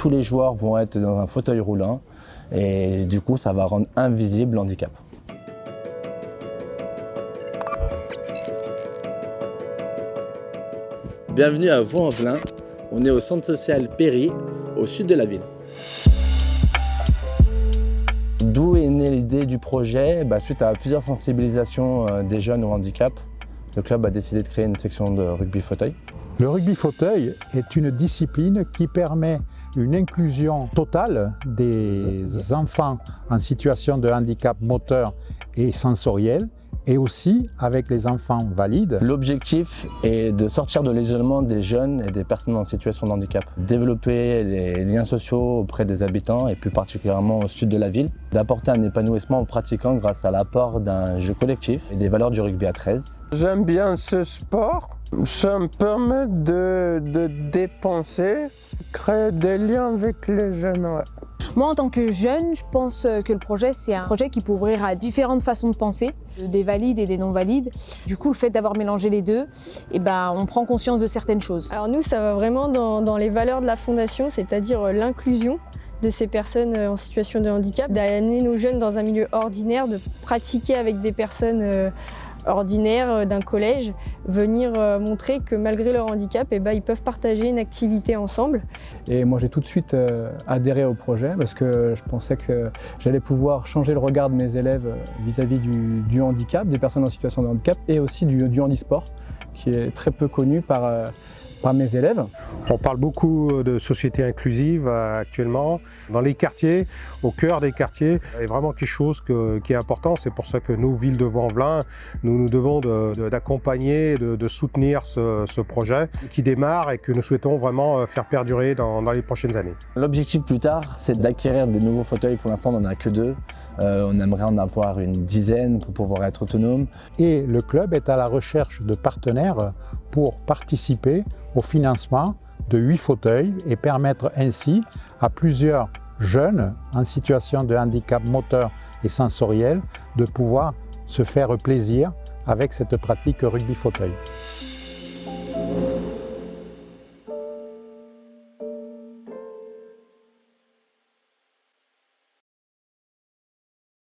tous les joueurs vont être dans un fauteuil roulant et du coup ça va rendre invisible l'handicap. Bienvenue à Vaux-en-Velin, on est au centre social Péry, au sud de la ville. D'où est née l'idée du projet? Suite à plusieurs sensibilisations des jeunes au handicap, le club a décidé de créer une section de rugby fauteuil. Le rugby fauteuil est une discipline qui permet une inclusion totale des enfants en situation de handicap moteur et sensoriel, et aussi avec les enfants valides. L'objectif est de sortir de l'isolement des jeunes et des personnes en situation de handicap, développer les liens sociaux auprès des habitants et plus particulièrement au sud de la ville, d'apporter un épanouissement aux pratiquants grâce à l'apport d'un jeu collectif et des valeurs du rugby à 13. J'aime bien ce sport, ça me permet de dépenser, créer des liens avec les jeunes. Ouais. Moi, en tant que jeune, je pense que le projet, c'est un projet qui peut ouvrir à différentes façons de penser, des valides et des non-valides. Du coup, le fait d'avoir mélangé les deux, on prend conscience de certaines choses. Alors nous, ça va vraiment dans les valeurs de la Fondation, c'est-à-dire l'inclusion de ces personnes en situation de handicap, d'amener nos jeunes dans un milieu ordinaire, de pratiquer avec des personnes ordinaires d'un collège, venir montrer que malgré leur handicap, ils peuvent partager une activité ensemble. Et moi j'ai tout de suite adhéré au projet parce que je pensais que j'allais pouvoir changer le regard de mes élèves vis-à-vis du handicap, des personnes en situation de handicap et aussi du handisport qui est très peu connu par mes élèves. On parle beaucoup de société inclusive actuellement dans les quartiers, au cœur des quartiers. C'est vraiment quelque chose qui est important. C'est pour ça que nous, ville de Vaux-en-Velin, nous devons d'accompagner, de soutenir ce projet qui démarre et que nous souhaitons vraiment faire perdurer dans les prochaines années. L'objectif plus tard, c'est d'acquérir des nouveaux fauteuils. Pour l'instant, on n'en a que 2. On aimerait en avoir une dizaine pour pouvoir être autonome. Et le club est à la recherche de partenaires pour participer au financement de 8 fauteuils et permettre ainsi à plusieurs jeunes en situation de handicap moteur et sensoriel de pouvoir se faire plaisir avec cette pratique rugby fauteuil.